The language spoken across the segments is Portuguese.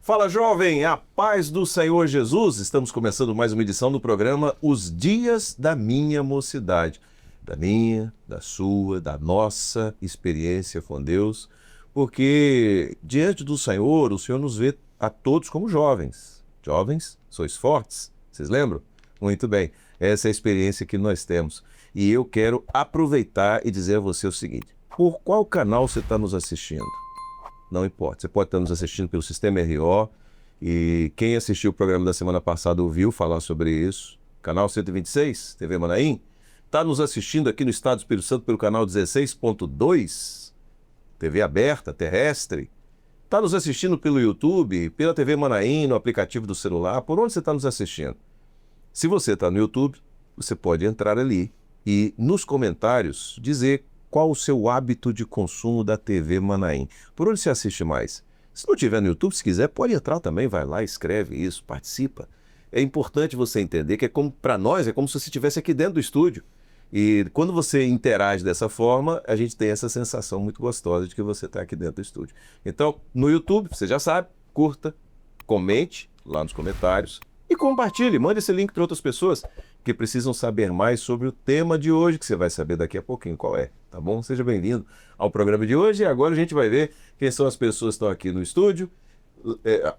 Fala, jovem, a paz do Senhor Jesus. Estamos começando mais uma edição do programa Os Dias da Minha Mocidade. Da minha, da sua, da nossa experiência com Deus. Porque diante do Senhor, o Senhor nos vê a todos como jovens. Jovens, sois fortes. Vocês lembram? Muito bem. Essa é a experiência que nós temos. E eu quero aproveitar e dizer a você o seguinte. Por qual canal você está nos assistindo? Não importa, você pode estar nos assistindo pelo Sistema RO, e quem assistiu o programa da semana passada ouviu falar sobre isso. Canal 126, TV Manaim. Está nos assistindo aqui no Estado do Espírito Santo pelo canal 16.2, TV aberta, terrestre. Está nos assistindo pelo YouTube, pela TV Manaim, no aplicativo do celular. Por onde você está nos assistindo? Se você está no YouTube, você pode entrar ali e nos comentários dizer qual o seu hábito de consumo da TV Manaim. Por onde você assiste mais? Se não tiver no YouTube, se quiser, pode entrar também, vai lá, escreve isso, participa. É importante você entender que para nós, é como se você estivesse aqui dentro do estúdio. E quando você interage dessa forma, a gente tem essa sensação muito gostosa de que você está aqui dentro do estúdio. Então, no YouTube, você já sabe, curta, comente lá nos comentários e compartilhe, mande esse link para outras pessoas que precisam saber mais sobre o tema de hoje, que você vai saber daqui a pouquinho qual é, tá bom? Seja bem-vindo ao programa de hoje e agora a gente vai ver quem são as pessoas que estão aqui no estúdio.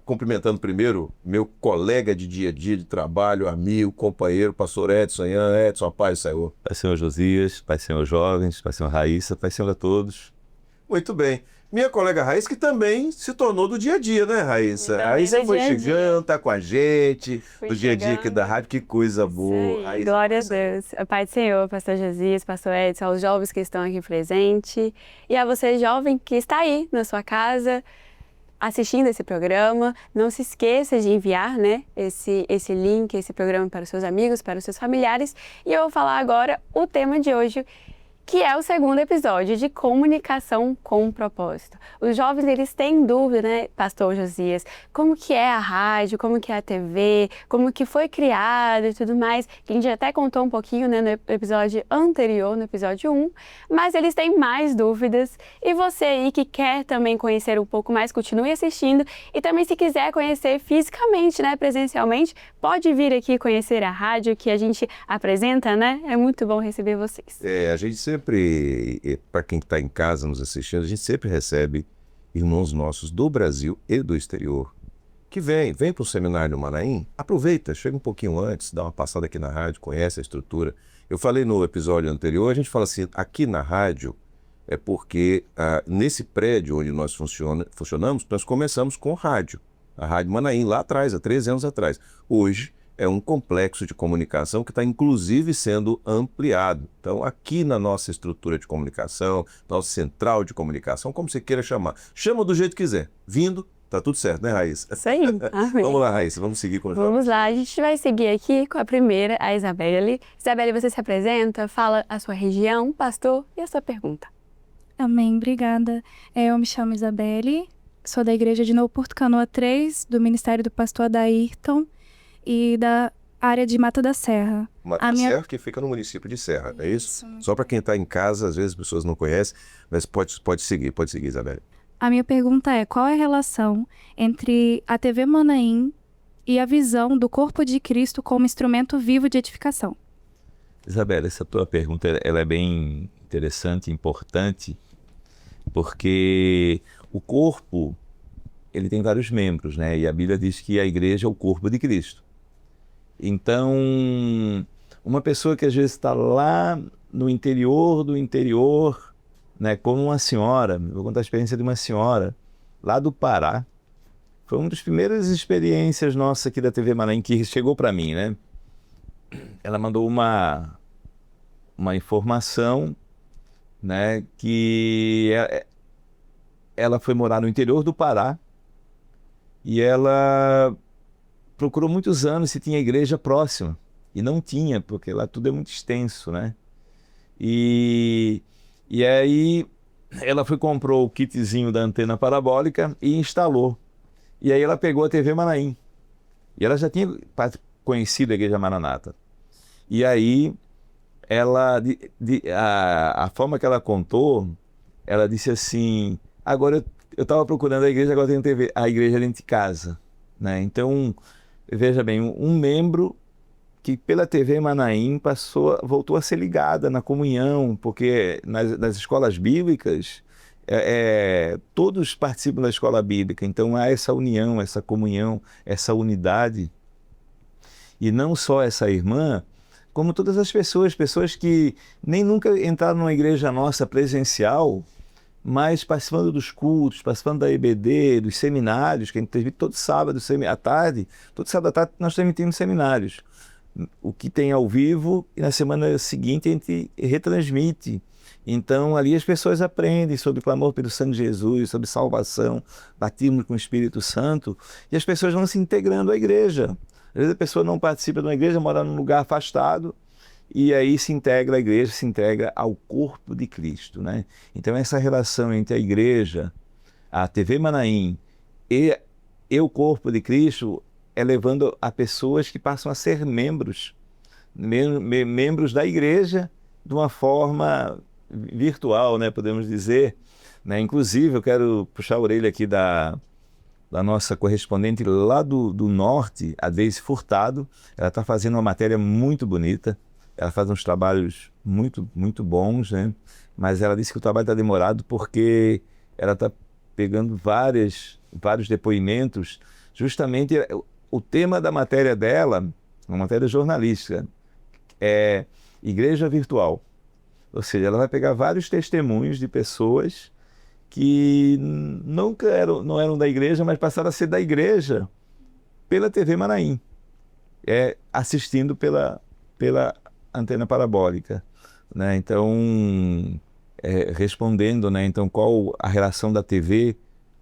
Cumprimentando primeiro meu colega de dia a dia de trabalho, amigo, companheiro, pastor Edson, Edson, a paz do Senhor. Pai Senhor Josias, Pai Senhor Jovens, Pai Senhor Raíssa, Pai Senhor a todos. Muito bem. Minha colega Raíssa, que também se tornou do dia a dia, né, Raíssa? A Raíssa foi chegando, tá com a gente, do dia a dia aqui da rádio, que coisa boa. Raíssa, glória a Deus. Pai do Senhor, pastor Josias, pastor Edson, aos jovens que estão aqui presentes, e a você, jovem, que está aí na sua casa, assistindo esse programa. Não se esqueça de enviar, né, esse link, esse programa para os seus amigos, para os seus familiares. E eu vou falar agora o tema de hoje, que é o segundo episódio de comunicação com propósito. Os jovens, eles têm dúvida, né, pastor Josias, como que é a rádio, como que é a TV, como que foi criado e tudo mais, que a gente até contou um pouquinho, né, no episódio anterior, no episódio 1, mas eles têm mais dúvidas, e você aí que quer também conhecer um pouco mais, continue assistindo, e também se quiser conhecer fisicamente, né, presencialmente, pode vir aqui conhecer a rádio que a gente apresenta, né, é muito bom receber vocês. A gente sempre, para quem está em casa nos assistindo, a gente sempre recebe irmãos nossos do Brasil e do exterior que vem para o seminário Manaim, aproveita, chega um pouquinho antes, dá uma passada aqui na rádio, conhece a estrutura. Eu falei no episódio anterior, a gente fala assim, aqui na rádio é porque nesse prédio onde nós funcionamos, nós começamos com rádio, a Rádio Manaim, lá atrás, há 13 anos atrás. Hoje é um complexo de comunicação que está inclusive sendo ampliado. Então, aqui na nossa estrutura de comunicação, nossa central de comunicação, como você queira chamar, chama do jeito que quiser. Vindo, tá tudo certo, né, Raíssa? Isso aí. Amém. Vamos lá, Raíssa, vamos seguir com o Vamos lá, a gente vai seguir aqui com a primeira, a Isabelle. Isabelle, você se apresenta, fala a sua região, pastor, e a sua pergunta. Amém, obrigada. Eu me chamo Isabelle, sou da Igreja de Novo Porto Canoa 3, do Ministério do Pastor Adairton, e da área de Mata da Serra. Mata da Serra, que fica no município de Serra, é isso? Só para quem está em casa, às vezes as pessoas não conhecem, mas pode seguir, Isabelle. A minha pergunta é, qual é a relação entre a TV Manaim e a visão do corpo de Cristo como instrumento vivo de edificação? Isabelle, essa tua pergunta ela é bem interessante e importante, porque o corpo, ele tem vários membros, né? E a Bíblia diz que a igreja é o corpo de Cristo. Então, uma pessoa que às vezes está lá no interior do interior, né, como uma senhora, vou contar a experiência de uma senhora lá do Pará, foi uma das primeiras experiências nossas aqui da TV Manaim que chegou para mim, né? Ela mandou uma informação, né, que ela foi morar no interior do Pará e ela procurou muitos anos se tinha igreja próxima. E não tinha, porque lá tudo é muito extenso, né? E aí ela comprou o kitzinho da antena parabólica e instalou. E aí ela pegou a TV Manaim. E ela já tinha conhecido a Igreja Maranata. E aí ela, a forma que ela contou, ela disse assim, agora eu estava procurando a igreja, agora tem TV, a igreja dentro de casa, né? Então, veja bem, um membro que pela TV Manaim voltou a ser ligada na comunhão, porque nas escolas bíblicas, todos participam da escola bíblica, então há essa união, essa comunhão, essa unidade. E não só essa irmã, como todas as pessoas que nem nunca entraram numa igreja nossa presencial, mas participando dos cultos, participando da EBD, dos seminários, que a gente transmite todo sábado à tarde, todo sábado à tarde nós transmitimos seminários. O que tem ao vivo, e na semana seguinte a gente retransmite. Então ali as pessoas aprendem sobre o clamor pelo sangue de Jesus, sobre salvação, batismo com o Espírito Santo, e as pessoas vão se integrando à igreja. Às vezes a pessoa não participa de uma igreja, mora num lugar afastado, e aí se integra à igreja, se integra ao corpo de Cristo, né? Então essa relação entre a igreja, a TV Manaim e o corpo de Cristo é levando a pessoas que passam a ser membros da igreja de uma forma virtual, né, podemos dizer, né? Inclusive eu quero puxar a orelha aqui da nossa correspondente lá do norte, a Deise Furtado. Ela está fazendo uma matéria muito bonita, ela faz uns trabalhos muito, muito bons, né? Mas ela disse que o trabalho está demorado porque ela está pegando vários depoimentos. Justamente o tema da matéria dela, uma matéria jornalística, é igreja virtual. Ou seja, ela vai pegar vários testemunhos de pessoas que não eram da igreja, mas passaram a ser da igreja pela TV Manaim, assistindo pela antena parabólica, né? Então, respondendo, né? Então, qual a relação da TV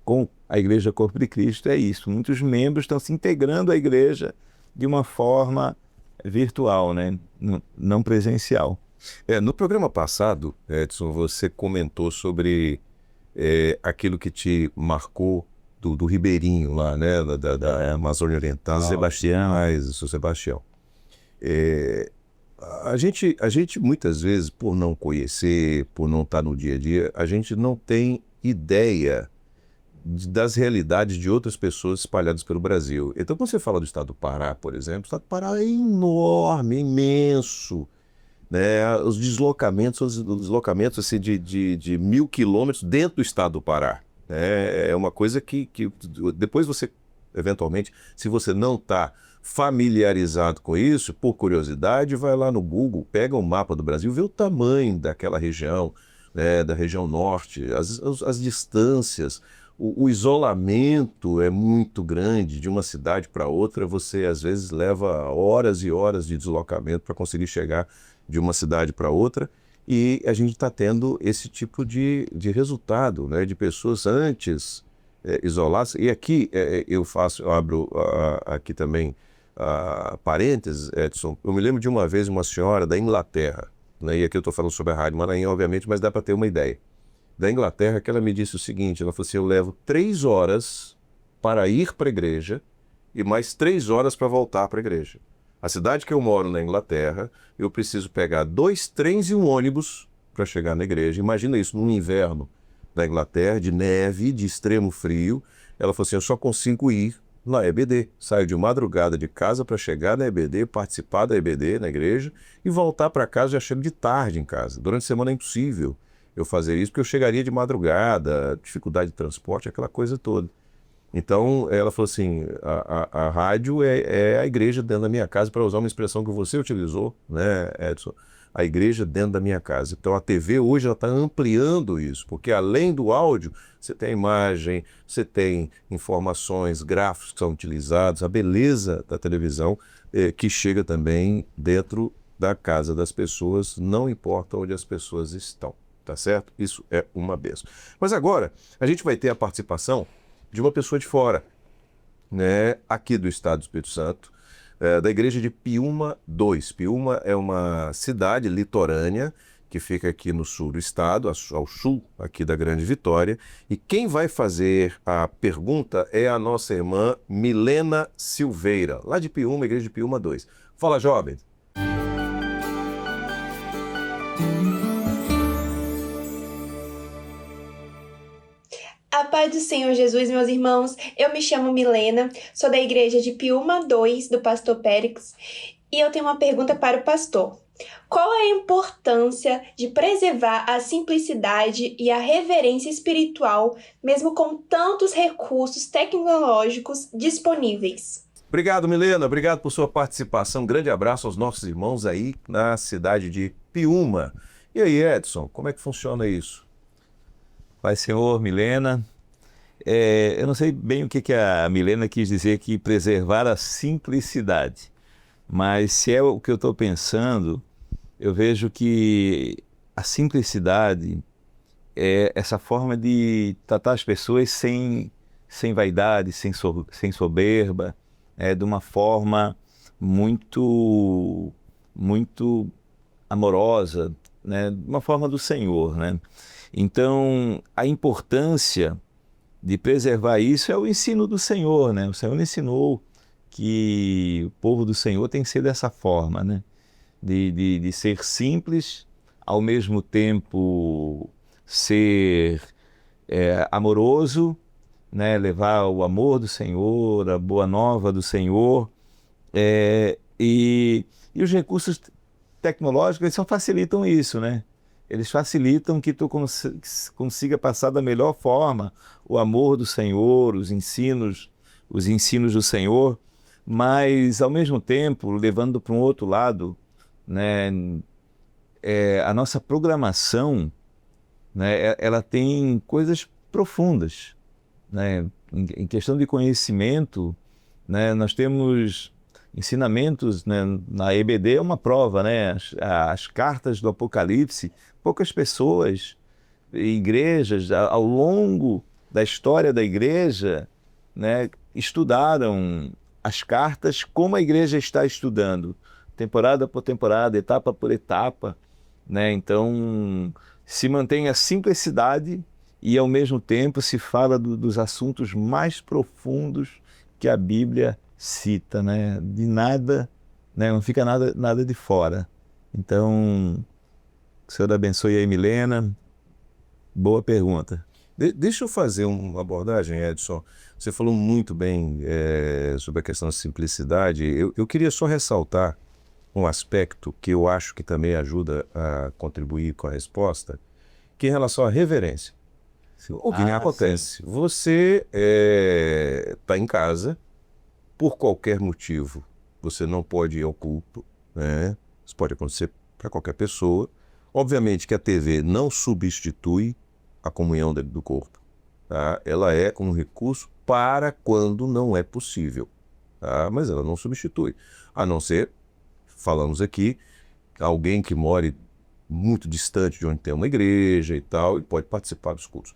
com a Igreja Corpo de Cristo? É isso. Muitos membros estão se integrando à igreja de uma forma virtual, né? Não presencial. No programa passado, Edson, você comentou sobre aquilo que te marcou do Ribeirinho lá, né? Da Amazônia Oriental. São Sebastião. A gente muitas vezes, por não conhecer, por não estar no dia a dia, a gente não tem ideia das realidades de outras pessoas espalhadas pelo Brasil. Então, quando você fala do estado do Pará, por exemplo, o estado do Pará é enorme, imenso, né? Os deslocamentos assim, de 1.000 quilômetros dentro do estado do Pará. É uma coisa que depois você, eventualmente, se você não está familiarizado com isso, por curiosidade, vai lá no Google, pega um mapa do Brasil, vê o tamanho daquela região, né, da região norte, as distâncias, o isolamento é muito grande de uma cidade para outra. Você às vezes leva horas e horas de deslocamento para conseguir chegar de uma cidade para outra, e a gente está tendo esse tipo de resultado, né, de pessoas antes isoladas. E aqui eu abro aqui também parênteses, Edson. Eu me lembro de uma vez uma senhora da Inglaterra, né, e aqui eu estou falando sobre a Rádio Maranhão, obviamente, mas dá para ter uma ideia. Da Inglaterra, que ela me disse o seguinte, ela falou assim: eu levo 3 horas para ir para a igreja e mais 3 horas para voltar para a igreja. A cidade que eu moro na Inglaterra, eu preciso pegar 2 trens e um ônibus para chegar na igreja. Imagina isso num inverno na Inglaterra, de neve, de extremo frio. Ela falou assim: eu só consigo ir na EBD. Saio de madrugada de casa para chegar na EBD, participar da EBD na igreja e voltar para casa. Já chego de tarde em casa. Durante a semana é impossível eu fazer isso, porque eu chegaria de madrugada, dificuldade de transporte, aquela coisa toda. Então, ela falou assim: a rádio é a igreja dentro da minha casa, para usar uma expressão que você utilizou, né, Edson? A igreja dentro da minha casa. Então, a TV hoje está ampliando isso, porque além do áudio, você tem a imagem, você tem informações, gráficos que são utilizados, a beleza da televisão que chega também dentro da casa das pessoas, não importa onde as pessoas estão, tá certo? Isso é uma bênção. Mas agora, a gente vai ter a participação de uma pessoa de fora, né, aqui do estado do Espírito Santo, da igreja de Piúma II. Piúma é uma cidade litorânea que fica aqui no sul do estado, ao sul aqui da Grande Vitória. E quem vai fazer a pergunta é a nossa irmã Milena Silveira, lá de Piúma, igreja de Piúma II. Fala, jovem. A paz do Senhor Jesus, meus irmãos. Eu me chamo Milena, sou da igreja de Piúma 2, do pastor Périx, e eu tenho uma pergunta para o pastor. Qual é a importância de preservar a simplicidade e a reverência espiritual, mesmo com tantos recursos tecnológicos disponíveis? Obrigado, Milena. Obrigado por sua participação. Um grande abraço aos nossos irmãos aí na cidade de Piúma. E aí, Edson, como é que funciona isso? Pai Senhor, Milena, eu não sei bem o que a Milena quis dizer que preservar a simplicidade, mas se é o que eu estou pensando, eu vejo que a simplicidade é essa forma de tratar as pessoas sem vaidade, sem soberba, de uma forma muito, muito amorosa, né? De uma forma do Senhor, né? Então, a importância de preservar isso é o ensino do Senhor, né? O Senhor ensinou que o povo do Senhor tem que ser dessa forma, né? De ser simples, ao mesmo tempo ser amoroso, né? Levar o amor do Senhor, a boa nova do Senhor, e os recursos tecnológicos eles só facilitam isso, né? Eles facilitam que tu consiga passar da melhor forma o amor do Senhor, os ensinos do Senhor, mas ao mesmo tempo levando para um outro lado, né? A nossa programação, né? Ela tem coisas profundas, né? Em questão de conhecimento, né? Nós temos ensinamentos, né? Na EBD é uma prova, né? As cartas do Apocalipse, poucas pessoas, igrejas, ao longo da história da igreja, né? Estudaram as cartas como a igreja está estudando, temporada por temporada, etapa por etapa, né? Então, se mantém a simplicidade e, ao mesmo tempo, se fala dos assuntos mais profundos que a Bíblia cita, né? De nada, né? Não fica nada de fora. Então, o Senhor abençoe aí, Milena. Boa pergunta. Deixa eu fazer uma abordagem, Edson. Você falou muito bem sobre a questão da simplicidade. Eu queria só ressaltar um aspecto que eu acho que também ajuda a contribuir com a resposta, que é em relação à reverência. O que acontece? Sim. Você está em casa, por qualquer motivo, você não pode ir ao culto, né? Isso pode acontecer para qualquer pessoa. Obviamente que a TV não substitui a comunhão do corpo, tá? Ela é um recurso para quando não é possível, tá? Mas ela não substitui, a não ser, falamos aqui, alguém que more muito distante de onde tem uma igreja e tal, e pode participar dos cultos.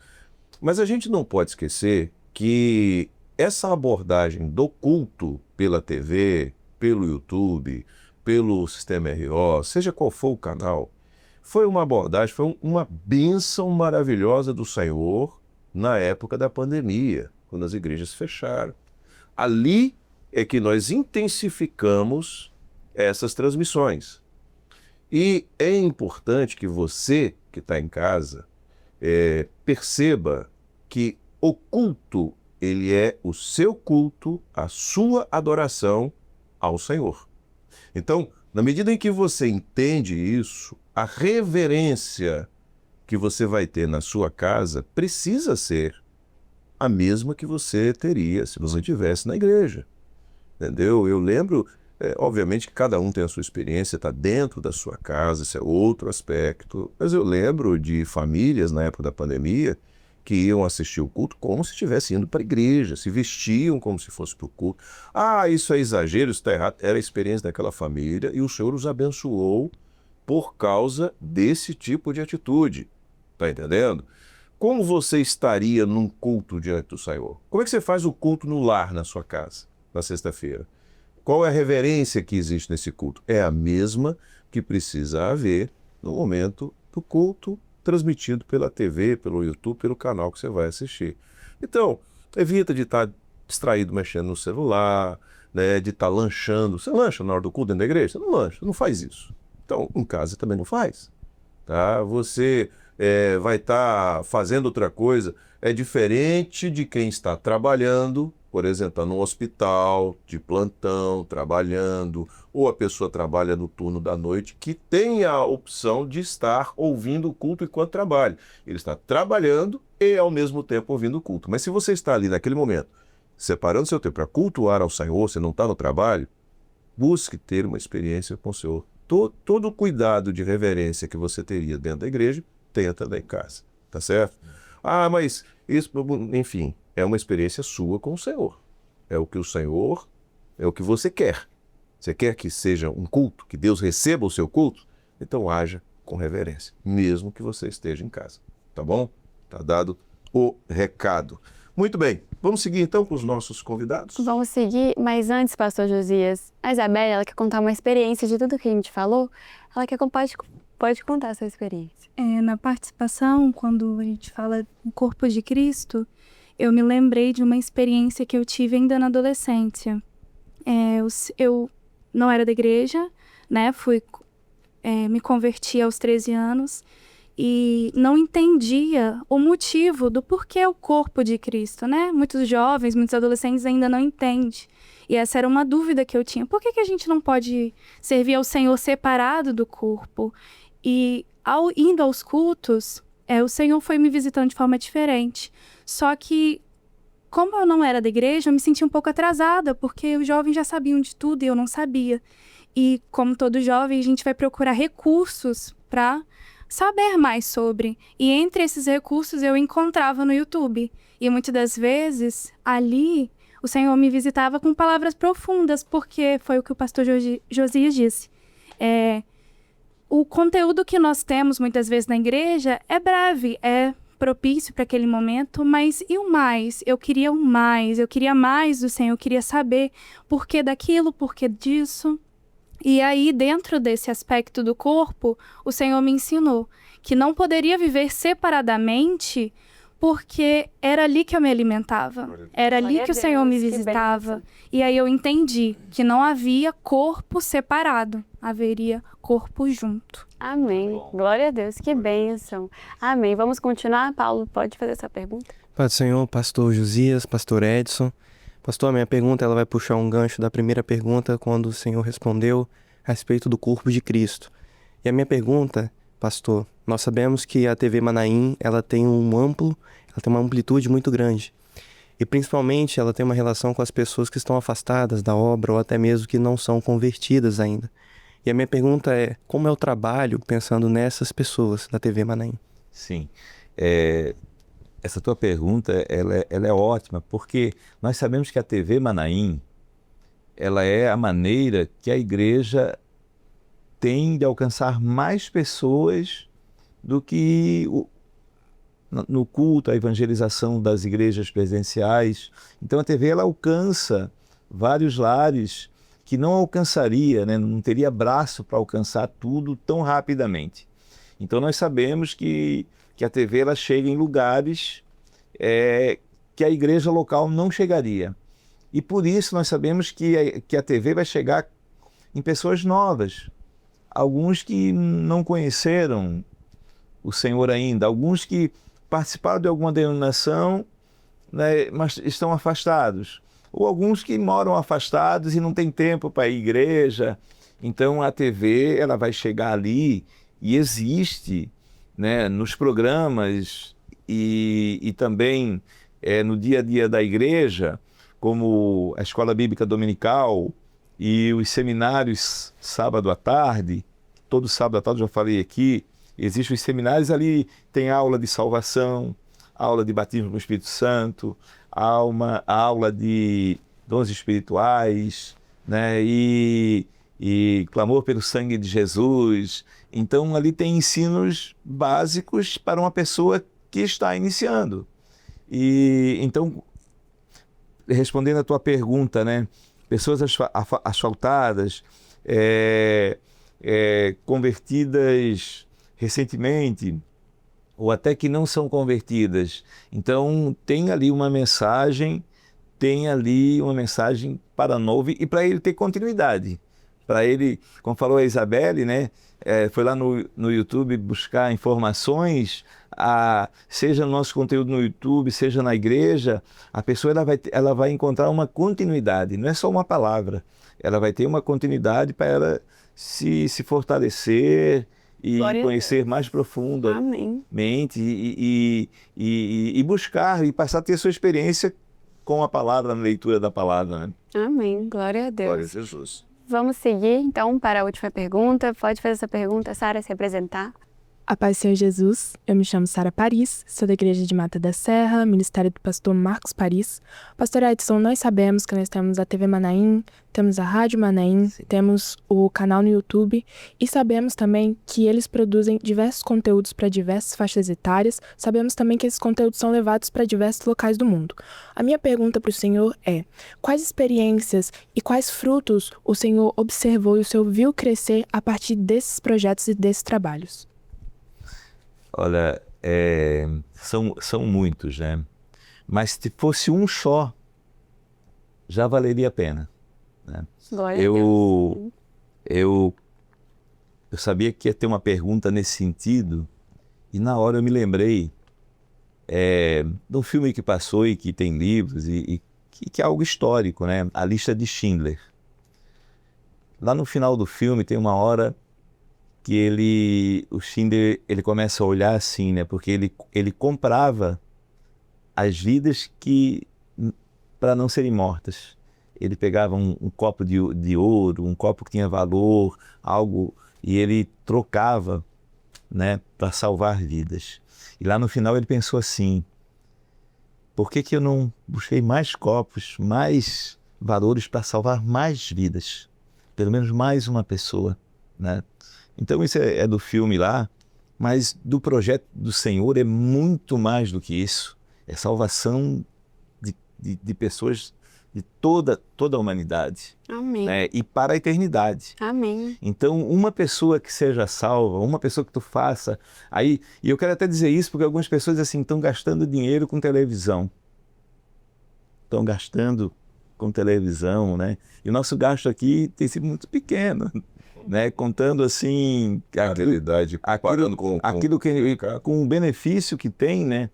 Mas a gente não pode esquecer que essa abordagem do culto pela TV, pelo YouTube, pelo Sistema RO, seja qual for o canal, foi uma abordagem, foi uma bênção maravilhosa do Senhor na época da pandemia, quando as igrejas fecharam. Ali é que nós intensificamos essas transmissões. E é importante que você, que está em casa, perceba que o culto, ele é o seu culto, a sua adoração ao Senhor. Então, na medida em que você entende isso, a reverência que você vai ter na sua casa precisa ser a mesma que você teria se você estivesse na igreja. Entendeu? Eu lembro, obviamente que cada um tem a sua experiência, está dentro da sua casa, isso é outro aspecto, mas eu lembro de famílias na época da pandemia que iam assistir o culto como se estivessem indo para a igreja, se vestiam como se fosse para o culto. Ah, isso é exagero, isso está errado. Era a experiência daquela família e o Senhor os abençoou por causa desse tipo de atitude. Está entendendo? Como você estaria num culto diante do Senhor? Como é que você faz o culto no lar, na sua casa, na sexta-feira? Qual é a reverência que existe nesse culto? É a mesma que precisa haver no momento do culto transmitido pela TV, pelo YouTube, pelo canal que você vai assistir. Então, evita de estar distraído mexendo no celular, né, de estar lanchando. Você lancha na hora do culto dentro da igreja? Você não lancha, não faz isso. Então, em casa também não faz. Tá? Você vai estar fazendo outra coisa. É diferente de quem está trabalhando, por exemplo, está no hospital, de plantão, trabalhando, ou a pessoa trabalha no turno da noite, que tem a opção de estar ouvindo o culto enquanto trabalha. Ele está trabalhando e, ao mesmo tempo, ouvindo o culto. Mas se você está ali naquele momento, separando seu tempo para cultuar ao Senhor, você não está no trabalho, busque ter uma experiência com o Senhor. Todo o cuidado de reverência que você teria dentro da igreja, tenha também em casa. Tá certo? Ah, mas isso, enfim, é uma experiência sua com o Senhor. É o que o Senhor, é o que você quer. Você quer que seja um culto, que Deus receba o seu culto? Então haja com reverência, mesmo que você esteja em casa. Tá bom? Tá dado o recado. Muito bem, vamos seguir então com os nossos convidados? Vamos seguir, mas antes, pastor Josias, a Isabelle, ela quer contar uma experiência de tudo que a gente falou. Ela pode contar a sua experiência. Na participação, quando a gente fala do corpo de Cristo, eu me lembrei de uma experiência que eu tive ainda na adolescência. Eu não era da igreja, né? Me converti aos 13 anos e não entendia o motivo do porquê o corpo de Cristo, né? Muitos jovens, muitos adolescentes ainda não entendem. E essa era uma dúvida que eu tinha. Por que a gente não pode servir ao Senhor separado do corpo? E indo aos cultos, o Senhor foi me visitando de forma diferente. Só que, como eu não era da igreja, eu me senti um pouco atrasada, porque os jovens já sabiam de tudo e eu não sabia. E, como todo jovem, a gente vai procurar recursos para saber mais sobre. E entre esses recursos eu encontrava no YouTube. E muitas das vezes, ali, o Senhor me visitava com palavras profundas, porque foi o que o pastor Josias disse. O conteúdo que nós temos muitas vezes na igreja é breve, é propício para aquele momento, mas e o mais? Eu queria mais do Senhor, eu queria saber por que daquilo, por que disso. E aí, dentro desse aspecto do corpo, o Senhor me ensinou que não poderia viver separadamente, porque era ali que eu me alimentava. Era ali que o Senhor me visitava. E aí eu entendi que não havia corpo separado, haveria corpo junto. Amém. Glória a Deus, que bênção. Amém. Vamos continuar? Paulo, pode fazer essa pergunta? Pai do Senhor, pastor Josias, pastor Edson. Pastor, a minha pergunta ela vai puxar um gancho da primeira pergunta, quando o Senhor respondeu a respeito do corpo de Cristo. E a minha pergunta, pastor, nós sabemos que a TV Manaim, ela tem uma amplitude muito grande. E principalmente ela tem uma relação com as pessoas que estão afastadas da obra ou até mesmo que não são convertidas ainda. E a minha pergunta é, como é o trabalho pensando nessas pessoas da TV Manaim? Sim, essa tua pergunta ela é ótima, porque nós sabemos que a TV Manaim, ela é a maneira que a igreja tem de alcançar mais pessoas do que no culto, a evangelização das igrejas presenciais. Então a TV ela alcança vários lares que não alcançaria, né? Não teria braço para alcançar tudo tão rapidamente. Então nós sabemos que a TV ela chega em lugares que a igreja local não chegaria. E por isso nós sabemos que a TV vai chegar em pessoas novas. Alguns que não conheceram o Senhor ainda, alguns que participaram de alguma denominação, né, mas estão afastados. Ou alguns que moram afastados e não têm tempo para ir à igreja. Então a TV ela vai chegar ali e existe, né, nos programas e também no dia a dia da igreja, como a escola bíblica dominical e os seminários sábado à tarde. Todo sábado à tarde, já falei aqui, existem os seminários ali, tem aula de salvação, aula de batismo no Espírito Santo, aula de dons espirituais, né, e clamor pelo sangue de Jesus. Então ali tem ensinos básicos para uma pessoa que está iniciando. E então, respondendo a tua pergunta, né, pessoas asfaltadas, convertidas recentemente, ou até que não são convertidas. Então tem ali uma mensagem para novo e para ele ter continuidade. para ele, como falou a Isabelle, né? Foi lá no YouTube buscar informações, seja no nosso conteúdo no YouTube, seja na igreja, a pessoa ela vai encontrar uma continuidade, não é só uma palavra, ela vai ter uma continuidade para ela se fortalecer e Glória a conhecer Deus. mais Amém. profundamente e buscar e passar a ter sua experiência com a palavra, na leitura da palavra, né? Amém. Glória a Deus. Glória a Jesus. Vamos seguir, então, para a última pergunta. Pode fazer essa pergunta, Sara, se apresentar. A paz do Senhor Jesus, eu me chamo Sara Paris, sou da Igreja de Mata da Serra, Ministério do Pastor Marcos Paris. Pastor Edson, nós sabemos que nós temos a TV Manaim, temos a Rádio Manaim, temos o canal no YouTube e sabemos também que eles produzem diversos conteúdos para diversas faixas etárias, sabemos também que esses conteúdos são levados para diversos locais do mundo. A minha pergunta para o Senhor é, quais experiências e quais frutos o Senhor observou e o Senhor viu crescer a partir desses projetos e desses trabalhos? Olha, são muitos, né? Mas se fosse um só, já valeria a pena, né? Glória a Deus. Eu sabia que ia ter uma pergunta nesse sentido e na hora eu me lembrei de um filme que passou e que tem livros e que é algo histórico, né? A Lista de Schindler. Lá no final do filme tem uma hora que o Schindler, ele começa a olhar assim, né? Porque ele comprava as vidas para não serem mortas. Ele pegava um copo de ouro, um copo que tinha valor, algo, e ele trocava, né, para salvar vidas. E lá no final ele pensou assim, por que eu não busquei mais copos, mais valores para salvar mais vidas? Pelo menos mais uma pessoa, né? Então isso é do filme lá, mas do projeto do Senhor é muito mais do que isso. É salvação de pessoas de toda a humanidade. Amém. Né? E para a eternidade. Amém. Então, uma pessoa que seja salva, uma pessoa que tu faça... E eu quero até dizer isso porque algumas pessoas assim estão gastando dinheiro com televisão. Estão gastando com televisão, né? E o nosso gasto aqui tem sido muito pequeno. Né, contando assim com o benefício que tem, né?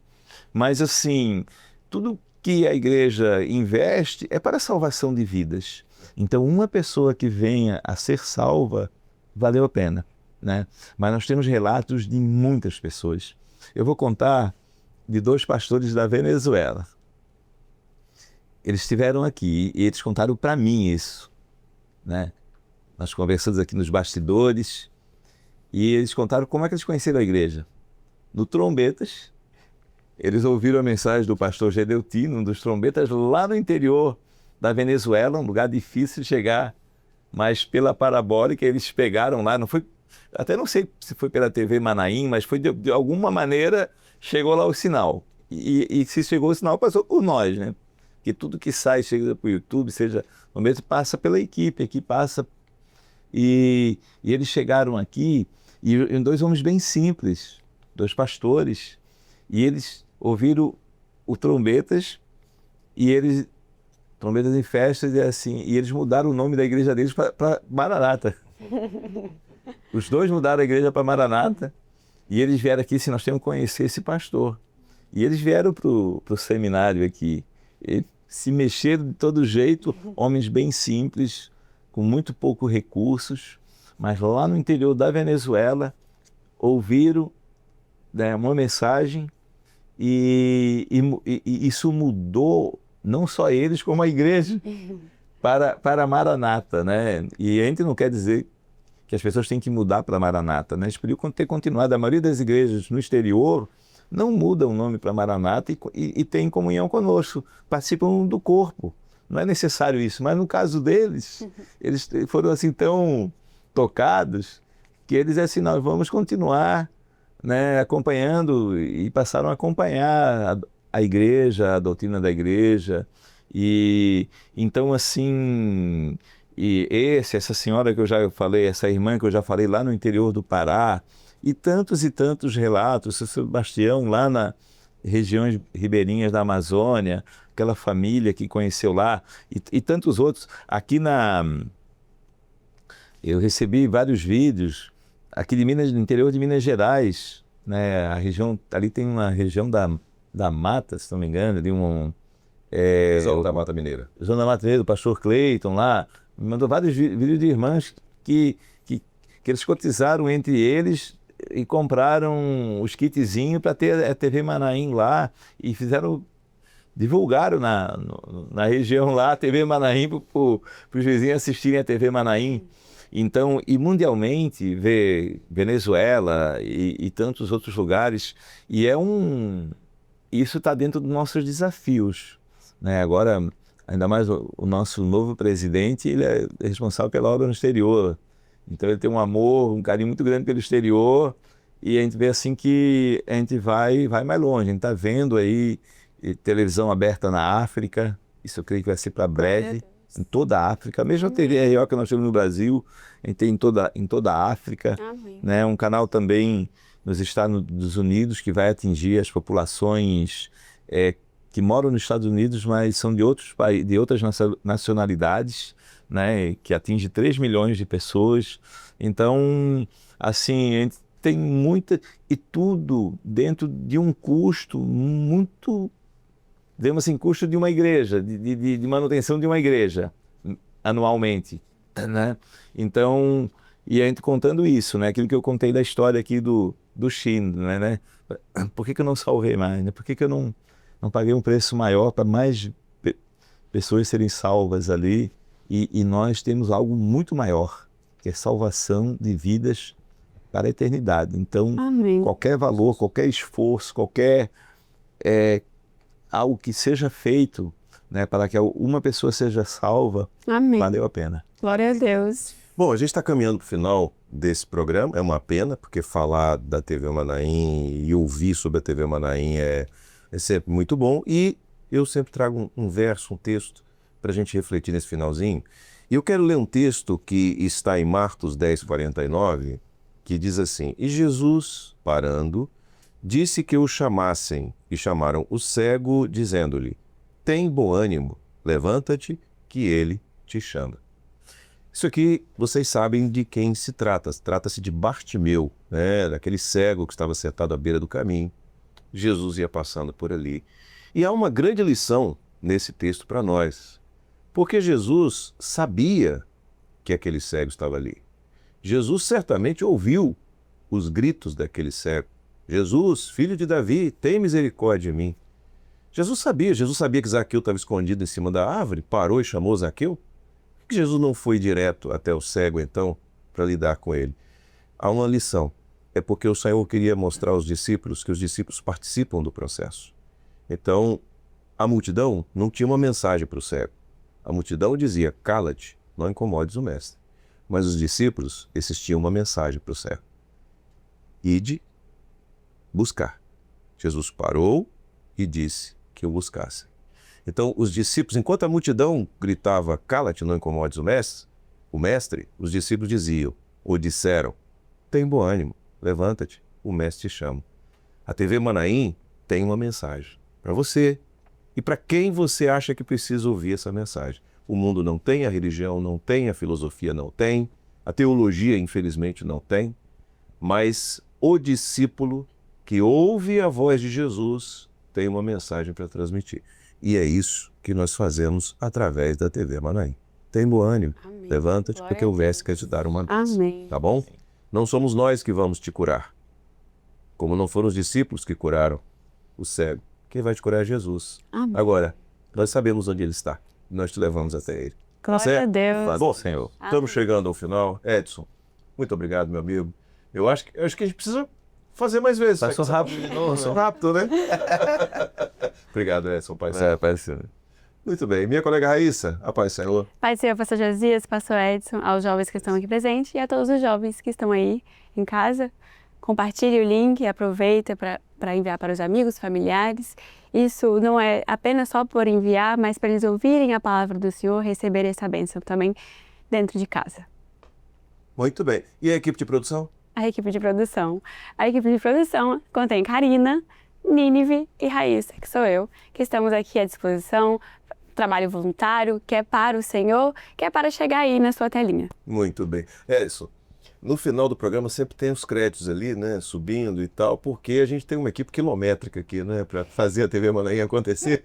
Mas assim, tudo que a igreja investe é para a salvação de vidas. Então, uma pessoa que venha a ser salva valeu a pena, né? Mas nós temos relatos de muitas pessoas. Eu vou contar de 2 pastores da Venezuela. Eles estiveram aqui e eles contaram para mim isso, né? Nós conversamos aqui nos bastidores e eles contaram como é que eles conheceram a igreja. No Trombetas, eles ouviram a mensagem do pastor Gedeutino, um dos trombetas, lá no interior da Venezuela, um lugar difícil de chegar, mas pela parabólica eles pegaram lá, não foi, até não sei se foi pela TV Manaim, mas foi de alguma maneira, chegou lá o sinal. E se chegou o sinal, passou por nós, né? Porque tudo que sai, chega para o YouTube, seja no mesmo, passa pela equipe, aqui passa. E eles chegaram aqui, e 2 homens bem simples, 2 pastores, e eles ouviram o Trombetas, Trombetas em Festas, e eles mudaram o nome da igreja deles para Maranata. Os 2 mudaram a igreja para Maranata, e eles vieram aqui, assim, nós temos que conhecer esse pastor. E eles vieram para o seminário aqui, e se mexeram de todo jeito, homens bem simples, com muito poucos recursos, mas lá no interior da Venezuela, ouviram, né, uma mensagem e isso mudou não só eles, como a igreja, para Maranata, né? E a gente não quer dizer que as pessoas têm que mudar para Maranata, né? Eles podiam ter continuado. A maioria das igrejas no exterior não mudam o nome para Maranata e tem comunhão conosco, participam do corpo. Não é necessário isso, mas no caso deles, eles foram assim tão tocados que eles assim, nós vamos continuar, né, acompanhando, e passaram a acompanhar a igreja, a doutrina da igreja. E então assim, essa senhora que eu já falei, essa irmã que eu já falei lá no interior do Pará, e tantos relatos, o Sebastião lá nas regiões ribeirinhas da Amazônia, aquela família que conheceu lá, e tantos outros. Aqui eu recebi vários vídeos aqui de Minas, no interior de Minas Gerais, né? A região, ali tem uma região da Mata, se não me engano, de Zona da Mata Mineira. Zona da Mata Mineira, do pastor Cleiton lá, me mandou vários vídeos de irmãs que eles cotizaram entre eles e compraram os kitzinhos para ter a TV Manaim lá e divulgaram na região lá a TV Manaim para os vizinhos assistirem a TV Manaim. Então, e mundialmente, ver Venezuela e tantos outros lugares, isso está dentro dos nossos desafios, né? Agora, ainda mais o nosso novo presidente, ele é responsável pela obra no exterior. Então ele tem um amor, um carinho muito grande pelo exterior, e a gente vê assim que a gente vai mais longe. A gente está vendo aí televisão aberta na África, isso eu creio que vai ser para breve, em toda a África. A mesma TV RO que nós temos no Brasil, a gente tem em toda a África. Né? Um canal também nos Estados Unidos que vai atingir as populações que moram nos Estados Unidos, mas são de outras nacionalidades, né? Que atinge 3 milhões de pessoas. Então, assim, a gente tem muita... E tudo dentro de um custo muito... Digamos assim, custo de uma igreja, de manutenção de uma igreja, anualmente, né? Então, e a gente contando isso, né? Aquilo que eu contei da história aqui do Shin, né? Por que eu não salvei mais, né? Por que eu não paguei um preço maior para mais pessoas serem salvas ali? E nós temos algo muito maior, que é salvação de vidas para a eternidade. Então, qualquer valor, qualquer esforço, qualquer algo que seja feito, né, para que uma pessoa seja salva, valeu a pena. Glória a Deus. Bom, a gente está caminhando para o final desse programa. É uma pena, porque falar da TV Manaim e ouvir sobre a TV Manaim é sempre muito bom. E eu sempre trago um verso, um texto, para a gente refletir nesse finalzinho. E eu quero ler um texto que está em Marcos 10:49, que diz assim: E Jesus, parando, disse que o chamassem, e chamaram o cego, dizendo-lhe: Tem bom ânimo, levanta-te, que ele te chama. Isso aqui, vocês sabem de quem se trata. Trata-se de Bartimeu, né? Daquele cego que estava sentado à beira do caminho. Jesus ia passando por ali. E há uma grande lição nesse texto para nós. Porque Jesus sabia que aquele cego estava ali. Jesus certamente ouviu os gritos daquele cego. Jesus, filho de Davi, tem misericórdia de mim. Jesus sabia que Zaqueu estava escondido em cima da árvore, parou e chamou Zaqueu. Por que Jesus não foi direto até o cego, então, para lidar com ele? Há uma lição. É porque o Senhor queria mostrar aos discípulos que os discípulos participam do processo. Então, a multidão não tinha uma mensagem para o cego. A multidão dizia: cala-te, não incomodes o mestre. Mas os discípulos, esses tinham uma mensagem para o cego: ide buscar. Jesus parou e disse que o buscassem. Então, os discípulos, enquanto a multidão gritava: cala-te, não incomodes o mestre, os discípulos diziam, ou disseram: tem bom ânimo, levanta-te, o mestre te chama. A TV Manaim tem uma mensagem para você e para quem você acha que precisa ouvir essa mensagem. O mundo não tem, a religião não tem, a filosofia não tem, a teologia, infelizmente, não tem, mas o discípulo que ouve a voz de Jesus tem uma mensagem para transmitir. E é isso que nós fazemos através da TV Manaim. Tem bom ânimo, levanta-te, porque o mestre quer te dar uma bênção. Tá bom? Não somos nós que vamos te curar, como não foram os discípulos que curaram o cego. Quem vai te curar é Jesus. Agora, nós sabemos onde ele está. Nós te levamos até ele. Glória a Deus. Bom, Senhor, estamos chegando ao final. Edson, muito obrigado, meu amigo. Eu acho que a gente precisa fazer mais vezes. Passou rápido de novo. Passou rápido, né? Obrigado, Edson, Pai Senhor. Muito bem. Minha colega Raíssa, a Pai Senhor. Pai Senhor, pastor Josias, pastor Edson, aos jovens que estão aqui presentes e a todos os jovens que estão aí em casa. Compartilhe o link e aproveita para enviar para os amigos, familiares. Isso não é apenas só por enviar, mas para eles ouvirem a palavra do Senhor, receberem essa bênção também dentro de casa. Muito bem. E a equipe de produção? A equipe de produção. A equipe de produção contém Karina, Nínive e Raíssa, que sou eu, que estamos aqui à disposição, trabalho voluntário, que é para o Senhor, que é para chegar aí na sua telinha. Muito bem. Edson, no final do programa sempre tem os créditos ali, né, subindo e tal, porque a gente tem uma equipe quilométrica aqui, né, para fazer a TV Manaim acontecer.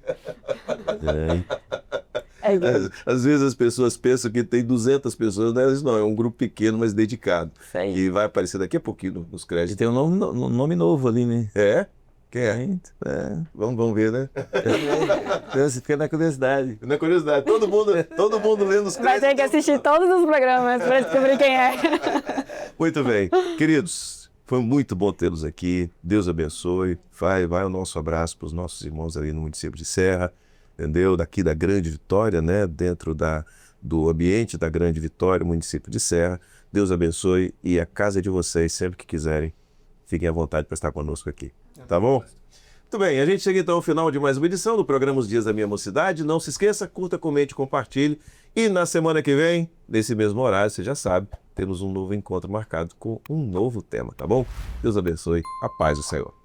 Às vezes as pessoas pensam que tem 200 pessoas, né? Não, é um grupo pequeno, mas dedicado. E vai aparecer daqui a pouquinho nos E créditos. tem um nome novo ali, né? É? Quem é? Vamos ver, né? Você fica na curiosidade. Na curiosidade, todo mundo lendo os créditos. Vai ter que assistir todos os programas para descobrir quem é. Muito bem. Queridos, foi muito bom tê-los aqui. Deus abençoe. Vai o nosso abraço para os nossos irmãos ali no município de Serra, entendeu? Daqui da Grande Vitória, né? Dentro do ambiente da Grande Vitória, município de Serra. Deus abençoe e a casa é de vocês, sempre que quiserem, fiquem à vontade para estar conosco aqui. Tá bom? Muito bem, a gente chega então ao final de mais uma edição do programa Os Dias da Minha Mocidade. Não se esqueça, curta, comente, compartilhe. E na semana que vem, nesse mesmo horário, você já sabe, temos um novo encontro marcado com um novo tema, tá bom? Deus abençoe, a paz do Senhor.